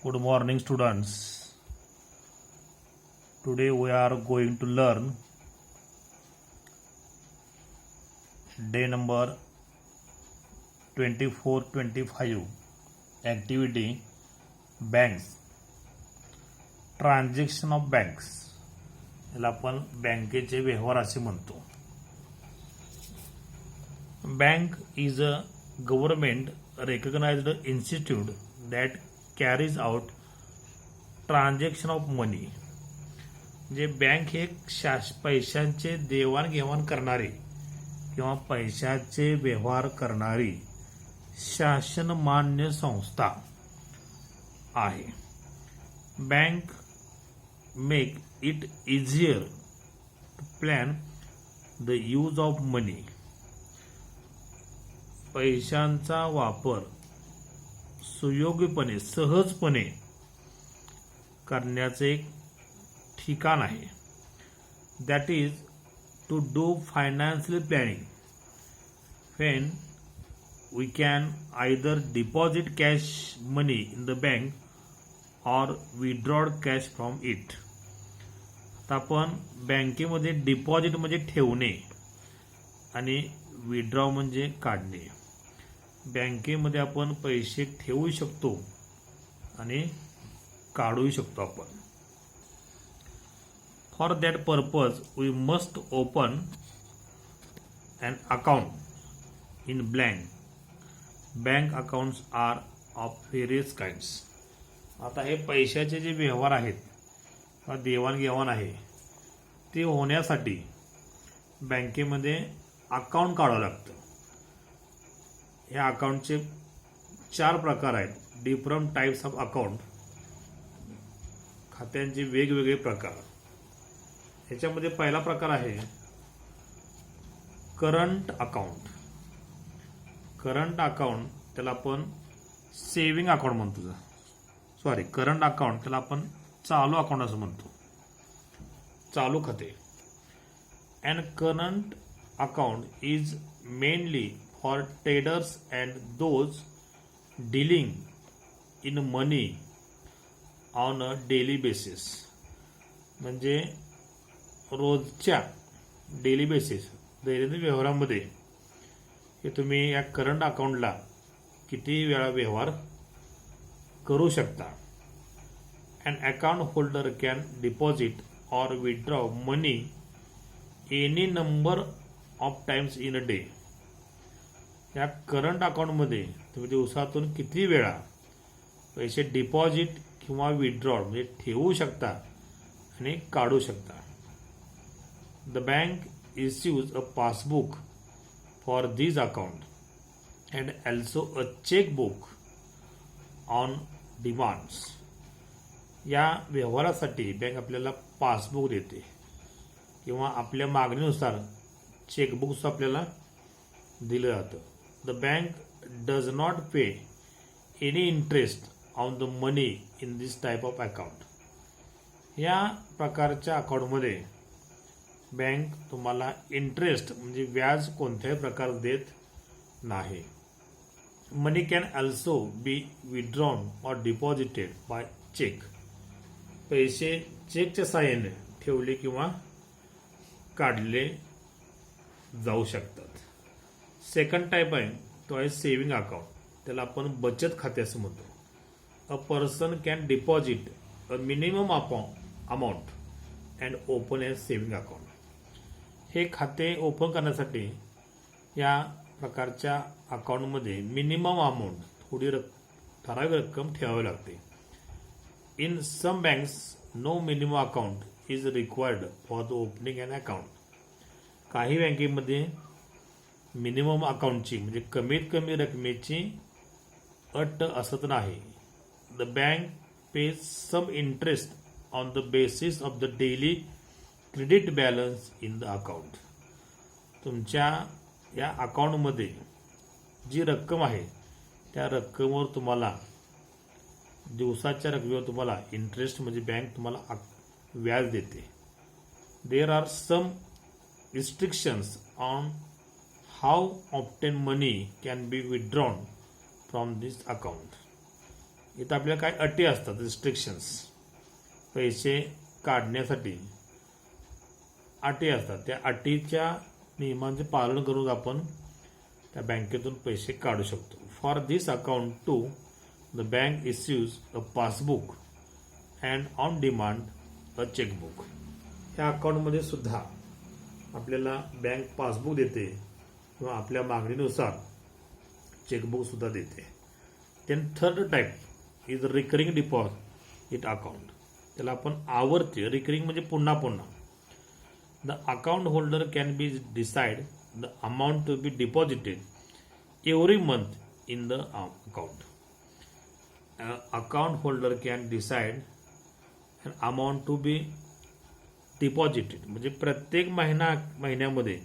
Good morning, students. Today we are going to learn day number 24-25 activity banks. Transaction of banks याला आपण बँकेचे व्यवहार असे म्हणतो. Bank is a government recognised institute that carries out transaction of money. म्हणजे bank हे पैशांचे देवाणघेवाण करणारी किंवा पैशाचे व्यवहार करणारी शासनमान्य संस्था आहे. Bank make it easier to plan the use of money. पैशांचा वापर सुयोग्यपणे सहजपणे करण्याचे एक ठिकाण आहे. That is to do financial planning when we can either deposit cash money in the bank or withdraw cash from it. आता आपण बँकेमध्ये डिपॉझिट म्हणजे ठेवणे आणि विड्रॉ म्हणजे काढणे. बँकेमध्ये आपण पैसे ठेवू शकतो आणि काढू शकतो आपण. For that purpose we must open an account in bank. Bank accounts are of various kinds. आता हे पैशाचे जे व्यवहार आहेत किंवा देवाणघेवाण आहे ते होण्यासाठी बँकेमध्ये अकाउंट काढावं लागतं. या अकाउंटचे 4 प्रकार आहेत. Different types of account. खात्यांचे वेगवेगळे प्रकार. ह्याच्यामध्ये पहिला प्रकार आहे करंट अकाउंट. करंट अकाउंट त्याला आपण सेविंग अकाउंट म्हणतो. करंट अकाउंट त्याला आपण चालू अकाउंट असं म्हणतो. चालू खाते. And current account is mainly for traders and those dealing in money on a daily basis. म्हणजे रोजच्या डेली बेसिस दैनंदिन व्यवहारामध्ये हे तुम्ही या करंट अकाउंटला किती वेळा व्यवहार करू शकता. An account holder can deposit or withdraw money any number of times in a day. या करंट अकाउंटमध्ये तुम्ही दिवसातून किती वेळा पैसे डिपॉझिट किंवा विड्रॉ म्हणजे ठेवू शकता आणि काढू शकता. The bank issues a passbook for this account and also a chequebook on demands. या व्यवहारासाठी बँक आपल्याला पासबुक देते किंवा आपल्या मागणीनुसार चेकबुक आपल्याला दिलं जातं. The bank does not pay any interest on the money in this type of account. या प्रकारच्या अकाउंटमध्ये बँक तुम्हाला इंटरेस्ट म्हणजे व्याज कोणत्याही प्रकार देत नाही. Money can also be withdrawn or deposited by cheque. पैसे चेकच्या साहाय्याने ठेवले किंवा काढले जाऊ शकतात. सेकंड टाईप आहे तो आहे सेविंग अकाउंट. त्याला आपण बचत खाते असं म्हणतो. A person can deposit a minimum amount and open A saving account. हे खाते ओपन करण्यासाठी या प्रकारच्या अकाउंटमध्ये मिनिमम अमाऊंट थोडी ठराविक रक्कम ठेवावी लागते. In some banks no minimum account is required for the opening an account. काही बँकेमध्ये मिनिमम अकाउंटची म्हणजे कमीत कमी रकमेची अट असत नाही. The bank pays some interest on the basis of the daily credit balance in the account. तुमच्या या अकाउंटमध्ये जी रक्कम आहे त्या रक्कमेवर तुम्हाला दिवसाच्या रकमेवर तुम्हाला इंटरेस्ट म्हणजे बँक तुम्हाला व्याज देते. There are some restrictions on how often money can be withdrawn from this account. इथं आपल्याला काय अटी असतात, रिस्ट्रिक्शन्स. पैसे काढण्यासाठी अटी असतात. त्या अटीच्या नियमांचे पालन करून आपण त्या बँकेतून पैसे काढू शकतो. For this account to the bank issues a passbook and on demand a chequebook. ह्या अकाउंटमध्ये सुद्धा आपल्याला बँक पासबुक देते किंवा आपल्या मागणीनुसार चेकबुक सुद्धा देते. Then third type is recurring deposit account. त्याला आपण आवर्ती, रिकरिंग म्हणजे पुन्हा पुन्हा. The account holder can be decide the amount to be deposited every month in the account. Account holder can decide an amount to be deposited म्हणजे प्रत्येक महिन्यामध्ये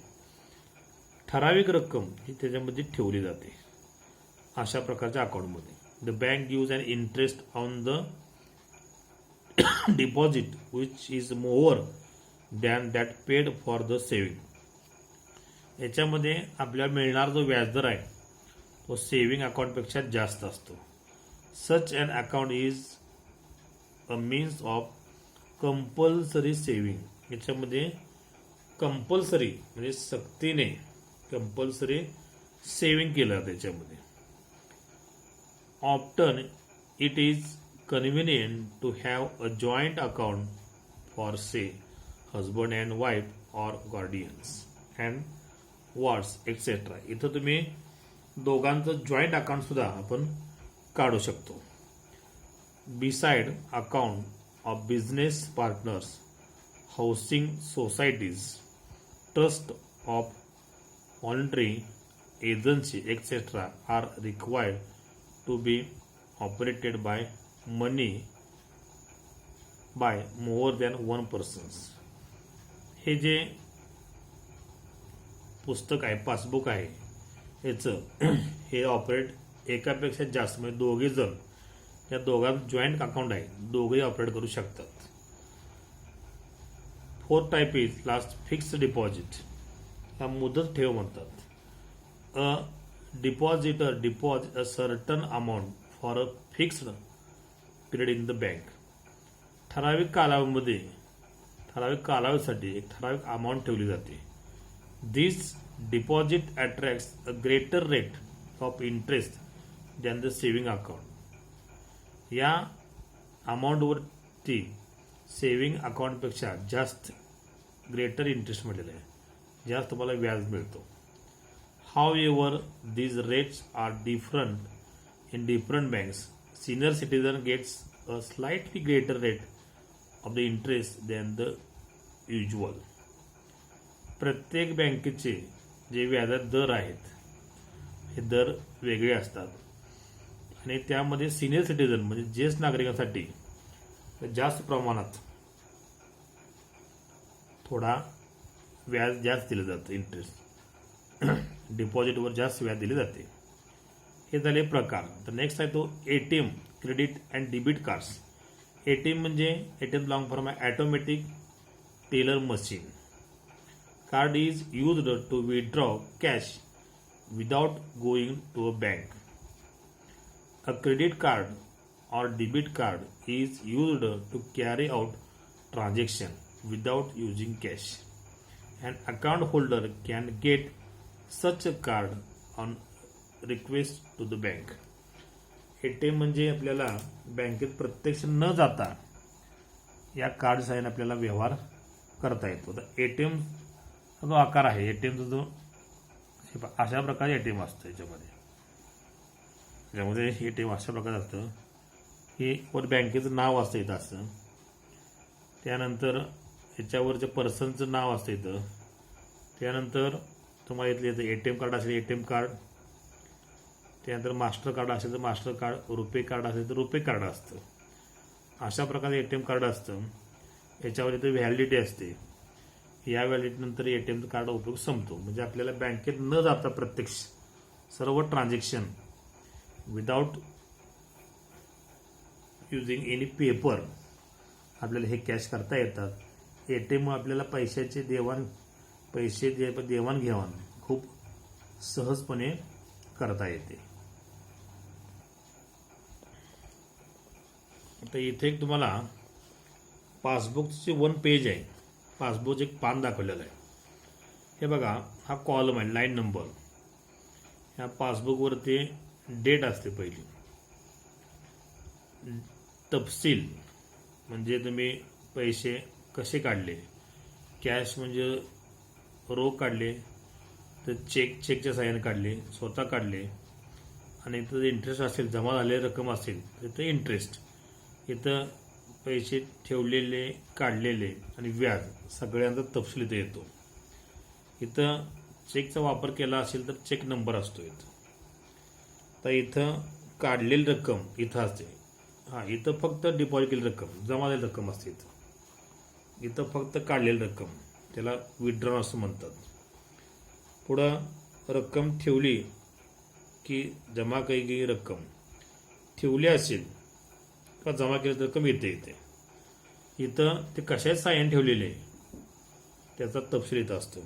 ठराविक रक्कम ही त्याच्यामध्ये ठेवली जाते. अशा प्रकारच्या अकाउंटमध्ये the bank gives an interest on the deposit which is more than that paid for the saving. याच्यामध्ये आपल्याला मिळणारा जो व्याजदर आहे तो सेव्हिंग अकाउंटपेक्षा जास्त असतो. Such an account is a means of compulsory saving. याच्यामध्ये कंपल्सरी म्हणजे सक्तीने कंपल्सरी सेव्हिंग केलं जातं. त्याच्यामध्ये often it is convenient to have a joint account for say husband and wife or guardians and wards etcetera. इथं तुम्ही दोघांचं joint account सुद्धा आपण काढू शकतो. Beside account of business partners, housing societies, trust of monetary agency etcetera are required to be operated by money bye more than one persons. हे जे पुस्तक आहे, पासबुक आहे, याचं हे ऑपरेट एकापेक्षा जास्त म्हणजे दोघे जण, या दोघांचं जॉईंट अकाउंट आहे, दोघेही ऑपरेट करू शकतात. Fourth type is last fixed deposit. हा मुदत ठेव म्हणतात. A depositor deposit a certain amount for a fixed period in the bank. ठराविक कालावधीसाठी एक ठराविक अमाऊंट ठेवली जाते. This deposit attracts a greater rate of interest than the saving account. या अमाऊंटवरती सेव्हिंग अकाउंटपेक्षा जास्त ग्रेटर इंटरेस्ट मिळालेला आहे, जास्त तुम्हाला व्याज मिळतो. However these rates are different in different banks. Senior citizen gets a slightly greater rate of the interest than the usual. प्रत्येक बँकेचे जे व्याजाचे दर आहेत हे दर वेगळे असतात आणि त्यामध्ये सिनियर सिटीजन म्हणजे ज्येष्ठ नागरिकांसाठी जास्त प्रमाणात थोडा व्याज जास्त दिलं जातं. इंटरेस्ट डिपॉझिटवर जास्त व्याज दिले जाते. हे झाले प्रकार. तर नेक्स्ट आहे तो ATM, credit and debit cards. ATM म्हणजे ATM लॉंग फॉर्म आहे automatic teller machine. Card is used to withdraw cash without going to a bank. A credit card or debit card is used to carry out transaction without using cash. An account holder can get such a card on request to the bank. ATM म्हणजे आपल्याला बँकेत प्रत्यक्ष न जाता या card sign आपल्याला व्यवहार करता येतो. तर ATM जो आकार आहे, ATMचा जो अशा प्रकारे ATM असतं. याच्यामध्ये ATM अशा प्रकारे असतं की वर बँकेचं नाव असतं इथं असतं, त्यानंतर याच्यावरच्या पर्सनचं नाव असतं इथं, त्यानंतर तुम्हाला इथलं येतं ATM कार्ड असेल ATM कार्ड, त्यानंतर मास्टर कार्ड असेल तर मास्टर कार्ड, रुपे कार्ड असेल तर रुपे कार्ड असतं. अशा प्रकारे ATM कार्ड असतं. याच्यावर इथं व्हॅलिडिटी असते. या व्हॅलिडिटीनंतर ATMचं कार्ड उपयोग संपतो. म्हणजे आपल्याला बँकेत न जाता प्रत्यक्ष सर्व transaction without using any paper आपल्याला हे कॅश करता येतात. ATM आपल्याला पैशाचे देवाणघेवाण खूप सहजपणे करता येते. आता इथे एक तुम्हाला पासबुकचे 1 पेज आहे. पासबुक एक पान दाखवलेलं आहे. हे बघा, हा कॉलम आहे, लाईन नंबर. ह्या पासबुकवरती डेट असते पहिली. तपशील म्हणजे तुम्ही पैसे कसे काढले, कॅश म्हणजे रोख काढले, तर चेकच्या साह्याने काढले, स्वतः काढले, आणि इथं इंटरेस्ट असेल, जमा झालेली रक्कम असेल तर इथं इंटरेस्ट, इथं पैसे ठेवलेले, काढलेले आणि व्याज सगळ्यांचा तपशील इथं येतो. इथं चेकचा वापर केला असेल तर चेक नंबर असतो इथं. तर इथं काढलेली रक्कम इथं असते. हां, इथं फक्त डिपॉझिट केलेली रक्कम, जमा झालेली रक्कम असते इथं. इथं फक्त काढलेली रक्कम, त्याला विथड्रॉन असं म्हणतात. पुढं रक्कम ठेवली की जमा केलेली रक्कम ठेवली असेल किंवा जमा केलेली रक्कम येते. इथं ते कशाच्या साह्याने ठेवलेले आहे त्याचा तपशील इथं असतो.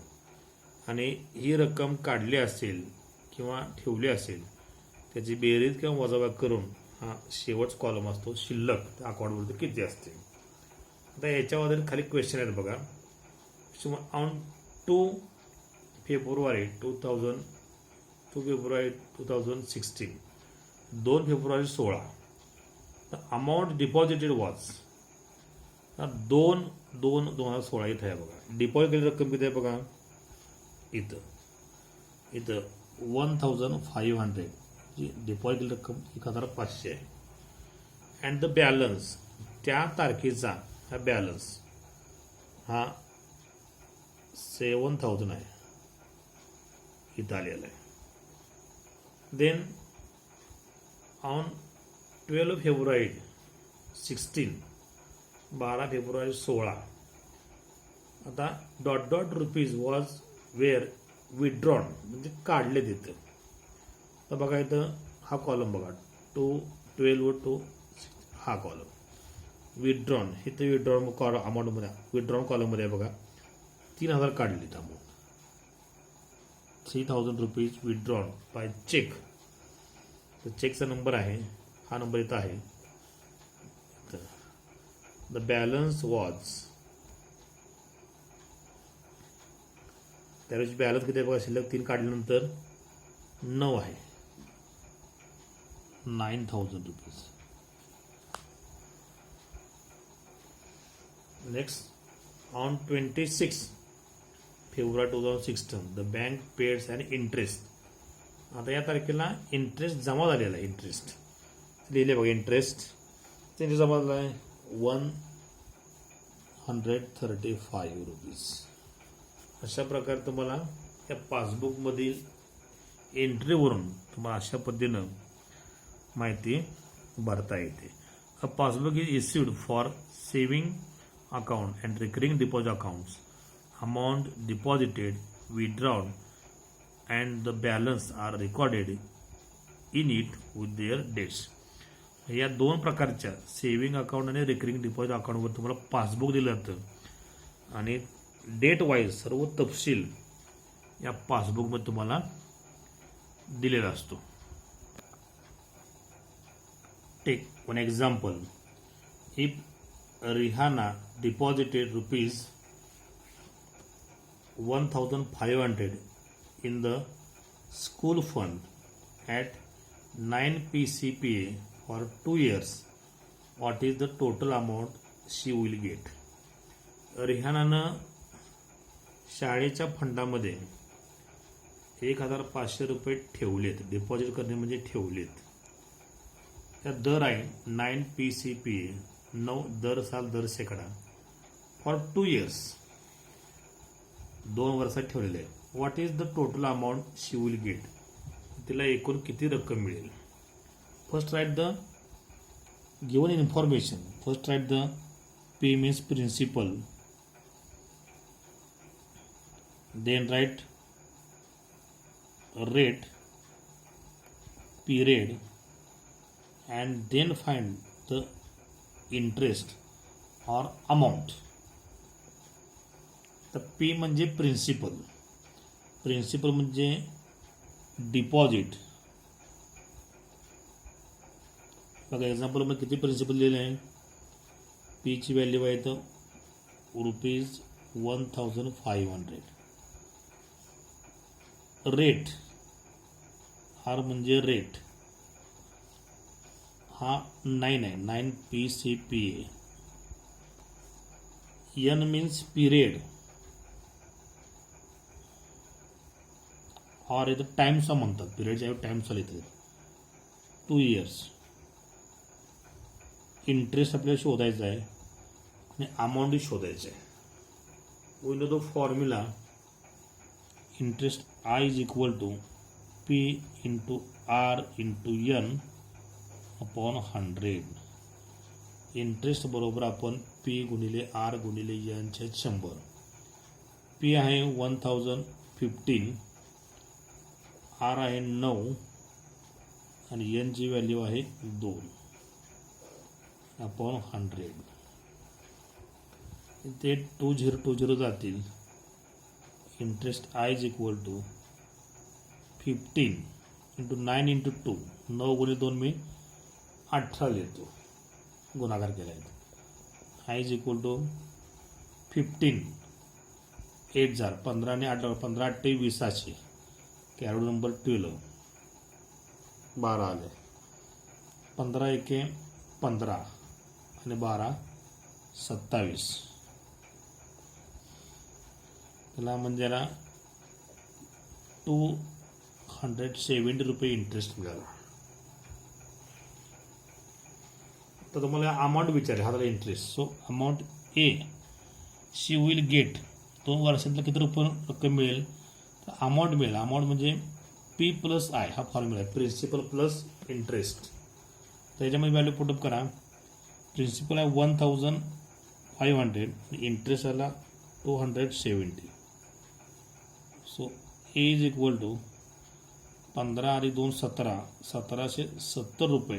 आणि ही रक्कम काढली असेल किंवा ठेवली असेल त्याची बेरीज किंवा वजाबाकी करून हा शेवटचा कॉलम असतो, शिल्लक अकाउंटवरती किती असते. आता याच्यावर खाली क्वेश्चन आहेत बघा. On 2 February 2016, 2 February 16, the amount deposited was 2016 इथं आहे बघा. डिपॉझिट केलेली रक्कम किती आहे बघा, इथं 1500 जी डिपॉझिट केलेली रक्कम 1500 आहे. अँड द बॅलन्स, त्या तारखेचा हा बॅलन्स हा 7000 आहे, इथं आलेला आहे. देन ऑन 12 फेब्रुवारी 16, 12 फेब्रुवारी 16, आता dot rupees was were withdrawn म्हणजे काढले तिथं. तर बघा इथं हा कॉलम बघा, 12 to हा कॉलम विथड्रॉन. इथं विथड्रॉन अमाऊंटमध्ये, विथड्रॉन कॉलममध्ये बघा 3000 काढले. Amount 3000 rupees withdrawn by cheque. तर चेकचा नंबर आहे, हा नंबर इथं आहे. द बॅलन्स वॉज, त्यावेळेस बॅलन्स किती आहे बघा, शिल्लक 3 काढल्यानंतर 9 आहे, 9000 rupees. Next, on 26 February 2016, the bank pays and interest. आता या तारखेला इंटरेस्ट जमा झालेला आहे. इंटरेस्ट लिहिले बघा, इंटरेस्ट त्यांचे जमा झाला आहे 135 रुपीज. अशा प्रकारे तुम्हाला त्या पासबुकमधील एंट्रीवरून तुम्हाला अशा पद्धतीनं माहिती भरता येते. A passbook is issued for saving account and recurring deposit accounts. Amount deposited, withdrawn and the balance are recorded in it with their dates. या 2 प्रकारच्या सेविंग अकाउंट आणि रिकरिंग डिपॉझिट अकाउंटवर तुम्हाला पासबुक दिलं जातं आणि डेट वाईज सर्व तपशील या पासबुकमध्ये तुम्हाला दिलेला असतो. Take one example. If Rihana deposited rupees 1500 in the school fund at 9 PCPA for 2 years, what is the total amount she will get? रिहानानं शाळेच्या फंडामध्ये 1500 रुपये ठेवलेत. डिपॉझिट करणे म्हणजे ठेवलेत. त्या दर आहे 9 PCPA, 9 दर साल दर शेकडा, फॉर 2 years, 2 वर्षात ठेवलेले आहे. What is the total amount she will get, तिला एकूण किती रक्कम मिळेल. First write the given information. First write the P means principal, then write rate, period, and then find the interest or amount. तर P म्हणजे principal, principal म्हणजे deposit, बघा एक्झाम्पलमध्ये किती प्रिन्सिपल दिलेले आहे. पीची व्हॅल्यू आहे तर ₹1500. रेट, आर म्हणजे रेट, हा 9 आहे, 9 PCPA. एन मीन्स पिरियड, और इथं टाइम्स म्हणतात, पिरियडच्या टाइम्स लिहितात 2 years. इंटरेस्ट आपल्याला शोधायचा आहे आणि अमाऊंटही शोधायचं आहे. We know the formula, interest I is equal to P into R into N upon 100. Interest बरोबर आपण P गुणिले R गुणिले N चे 100. P आहे 1015, R आहे 9 आणि N ची व्हॅल्यू आहे 2 अपॉन 100. ते 2020 जातील. Interest I is equal to 15 into 9 into 2, 9 गुणिले 2 मी 18 लिहितो, गुणाकार केला आहे. I इज इक्वल टू 15 8 15 आणि 8 15 8 20. कॅरोड नंबर 12 12 आले. 15 एके 15 आणि 12 27. त्याला म्हणजे ना ₹270 इंटरेस्ट मिळाला. तर तुम्हाला अमाऊंट विचारले हा झाला interest. So amount A she will get, 2 वर्षातलं किती रक्कम मिळेल तर अमाऊंट मिळेल. अमाऊंट म्हणजे P प्लस I हा फॉर्म्युला आहे, प्रिन्सिपल प्लस इंटरेस्ट. त्याच्यामध्ये व्हॅल्यू पुटअप करा. प्रिन्सिपल आहे 1500, इंटरेस्ट आला 270. So A is equal to 15 आणि 2 17, ₹1770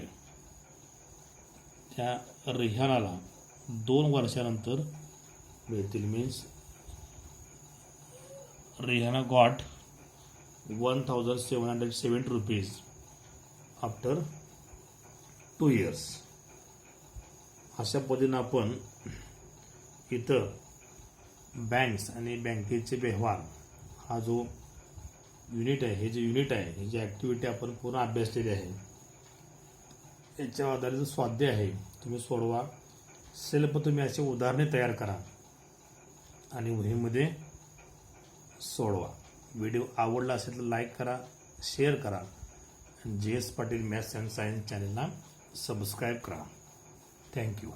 त्या रिहानाला 2 वर्षानंतर मिळतील. Means Rihana got ₹1770 after 2 years. अशा पद्धतीनं आपण इथं बँक्स आणि बँकेचे व्यवहार हा जो युनिट आहे, हे जे युनिट आहे, ही जी ॲक्टिव्हिटी आपण पूर्ण अभ्यासलेली आहे, याच्या आधारित स्वाध्याय आहे, तुम्ही सोडवा. सेल्फ तुम्ही असे उदाहरणे तयार करा आणि वहीमध्ये सोडवा. व्हिडिओ आवडला असेल तर लाईक करा, शेअर करा आणि JS Patil maths and science चॅनलला सबस्क्राईब करा. थँक्यू.